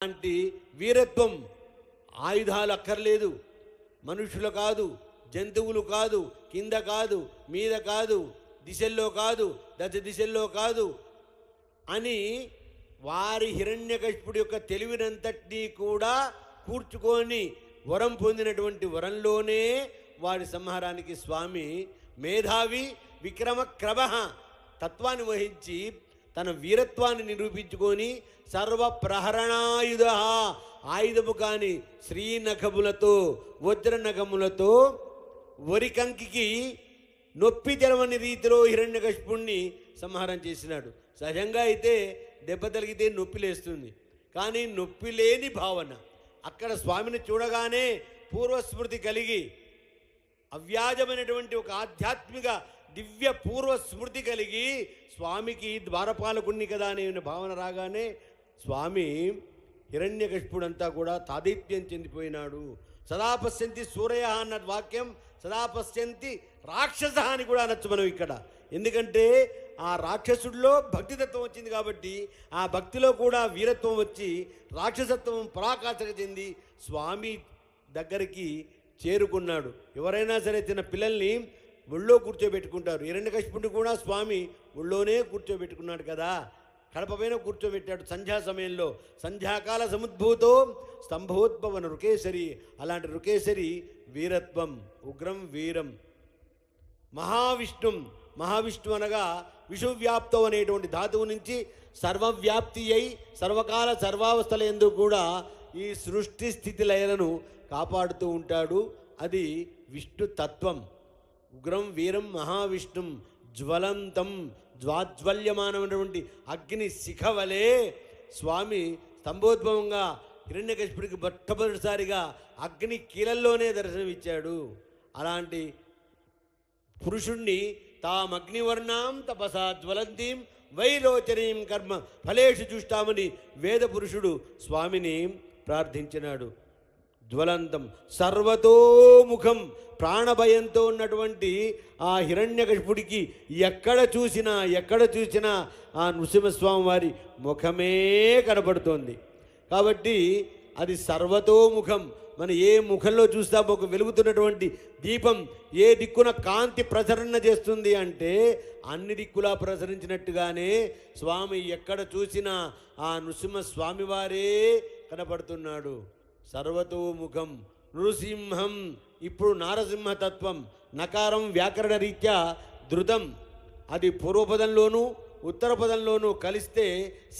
అలాంటి వీరత్వం ఆయుధాలు అక్కర్లేదు, మనుషులు కాదు, జంతువులు కాదు, కింద కాదు, మీద కాదు, దిశల్లో కాదు, దశ దిశల్లో కాదు అని వారి హిరణ్యకశిపుడి యొక్క తెలివినంతటినీ కూడా కూర్చుకొని వరం పొందినటువంటి వరంలోనే వారి సంహారానికి స్వామి మేధావి విక్రమ క్రమ తత్వాన్ని వహించి తన వీరత్వాన్ని నిరూపించుకొని సర్వప్రహరణాయుధ ఆయుధము కాని శ్రీనఖములతో వజ్రనఖములతో వరికంకి నొప్పి తెరవని రీతిలో హిరణ్యకశిపుణ్ణి సంహారం చేసినాడు. సహజంగా అయితే దెబ్బ తగిలితే నొప్పి లేస్తుంది, కానీ నొప్పి లేని భావన అక్కడ స్వామిని చూడగానే పూర్వస్మృతి కలిగి అవ్యాజమైనటువంటి ఒక ఆధ్యాత్మిక దివ్య పూర్వస్మృతి కలిగి స్వామికి ద్వారపాలకుణ్ణి కదా అనే భావన రాగానే స్వామి హిరణ్యకశిపుడంతా కూడా తాదీప్యం చెందిపోయినాడు. సదా పశ్యంతి సూరయ అన్న వాక్యం సదా పశ్యంతి రాక్షస అని కూడా అనొచ్చు మనం ఇక్కడ. ఎందుకంటే ఆ రాక్షసుడిలో భక్తితత్వం వచ్చింది కాబట్టి ఆ భక్తిలో కూడా వీరత్వం వచ్చి రాక్షసత్వం పరాకాష్ఠకు చెంది స్వామి దగ్గరికి చేరుకున్నాడు. ఎవరైనా సరే చిన్న పిల్లల్ని ఒళ్ళో కూర్చోబెట్టుకుంటారు. హిరణ్యకశిపుడిని కూడా స్వామి ఒళ్ళోనే కూర్చోబెట్టుకున్నాడు కదా, కడప పైన కూర్చోబెట్టాడు సంధ్యా సమయంలో. సంధ్యాకాల సముద్భూతో స్తంభోద్భవన రుకేశరి, అలాంటి రుకేశరి వీరత్వం ఉగ్రం వీరం. మహావిష్ణు అనగా విషువ్యాప్తం అనేటువంటి ధాతువు నుంచి సర్వవ్యాప్తి అయి సర్వకాల సర్వావస్థల యందు కూడా ఈ సృష్టి స్థితి లయలను కాపాడుతూ ఉంటాడు. అది విష్ణు తత్వం. ఉగ్రం వీరం మహావిష్ణుం జ్వలంతం జ్వాజ్వల్యమానమైనటువంటి అగ్ని శిఖవలే స్వామి స్తంభోద్భవంగా హిరణ్యకశిపుడికి మొట్టమొదటిసారిగా అగ్ని కీలల్లోనే దర్శనమిచ్చాడు. అలాంటి పురుషుణ్ణి తామగ్నివర్ణాం తపసా జ్వలంతీం వైలోచనీం కర్మ ఫలేషు చూస్తామని వేద పురుషుడు స్వామిని ప్రార్థించినాడు. జ్వలంతం సర్వతోముఖం ప్రాణభయంతో ఉన్నటువంటి ఆ హిరణ్యకశిపుడికి ఎక్కడ చూసినా ఆ నృసింహస్వామి వారి ముఖమే కనపడుతోంది. కాబట్టి అది సర్వతోముఖం. మనం ఏ ముఖంలో చూస్తామో ఒక వెలుగుతున్నటువంటి దీపం ఏ దిక్కున కాంతి ప్రసరణ చేస్తుంది అంటే అన్ని దిక్కులా ప్రసరించినట్టుగానే స్వామి ఎక్కడ చూసినా ఆ నృసింహస్వామి వారే కనపడుతున్నాడు. సర్వతోముఖం నృసింహం. ఇప్పుడు నారసింహతత్వం నకారం వ్యాకరణ రీత్యా ధృతం, అది పూర్వపదంలోనూ ఉత్తర పదంలోనూ కలిస్తే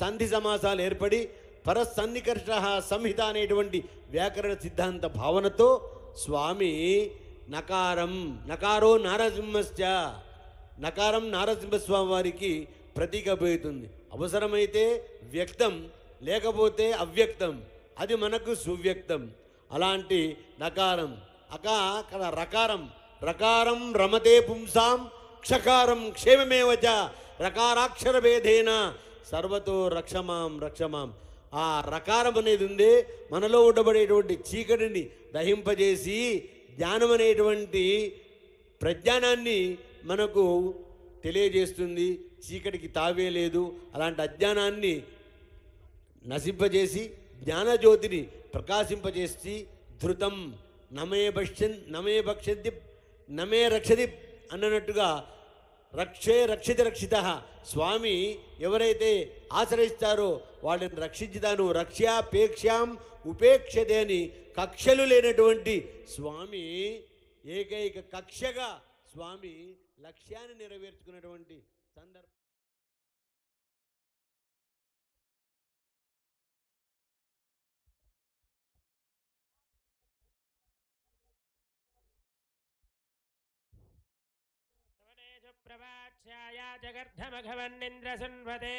సంధి సమాసాలు ఏర్పడి పరసన్నికర్ష సంహిత అనేటువంటి వ్యాకరణ సిద్ధాంత భావనతో స్వామి నకారో నారసింహశ్చ, నకారం నారసింహస్వామి వారికి ప్రతీకపోతుంది. అవసరమైతే వ్యక్తం, లేకపోతే అవ్యక్తం, అది మనకు సువ్యక్తం. అలాంటి నకారం అక్కడ రకారం రమతే పుంసాం క్షకారం క్షేమమేవచ రకారాక్షర భేదేన సర్వతో రక్షమాం. ఆ రకారం అనేది ఉందే మనలో ఉండబడేటువంటి చీకటిని దహింపజేసి జ్ఞానం అనేటువంటి ప్రజ్ఞానాన్ని మనకు తెలియజేస్తుంది. చీకటికి తావే లేదు. అలాంటి అజ్ఞానాన్ని నశింపజేసి జ్ఞానజ్యోతిని ప్రకాశింపజేసి ధృతం నమే భక్షతి నమే రక్షతి అన్నట్టుగా రక్షతి రక్షిత. స్వామి ఎవరైతే ఆశ్రయిస్తారో వాళ్ళని రక్షించుతాను. రక్ష్యాపేక్షాం ఉపేక్షతే అని కక్షలు లేనటువంటి స్వామి ఏకైక కక్షగా స్వామి లక్ష్యాన్ని నెరవేర్చుకున్నటువంటి సందర్భం. జగర్ధమఘవన్నింద్రసన్వదే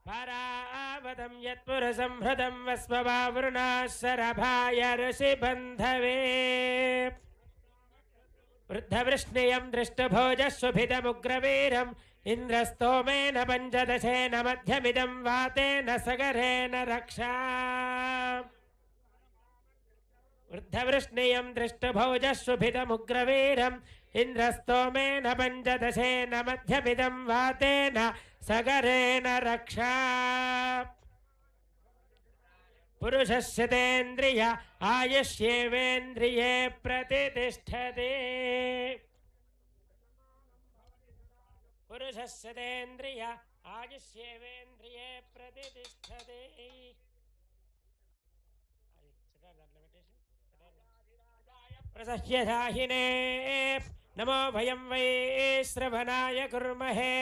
పరావతం యత్పురసంహృతం వస్మవావృణాశరభాయ ఋషిబంధవే వృద్ధవృష్ణియం దృష్టభోజస్వభితముగ్రవీరం ఇంద్రస్తోమేన పంచదశేన మధ్యమిదం వాతేన సగరేణ రక్షా వృద్ధవృష్ణియం దృష్టభోజస్వభితముగ్రవీరం ఇంద్రస్తోమేన పంచదశేన మధ్యమిదం వాతేన సగరేణ రక్షా पुरुषस्य तेन्द्रिय आयुष्येवेन्द्रिये प्रतिष्ठते पुरुषस्य तेन्द्रिय आयुष्येवेन्द्रिये प्रतिष्ठते प्रसह्यधाहिने नमो भयं वै श्रवणाय कुर्महे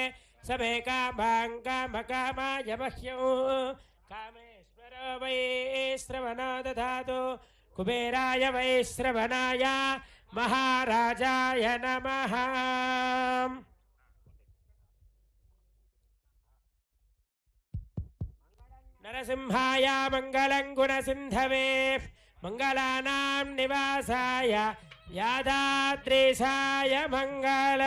समे कामाय मह्यौ कामेश्वरो वै श्रवणो दधातु कुबेराय वै श्रवणाय महाराजाय नमः नरसिंहाय मङ्गलं गुणसिन्धवे मंगलानां निवासाय यादाद्रीशाय मंगल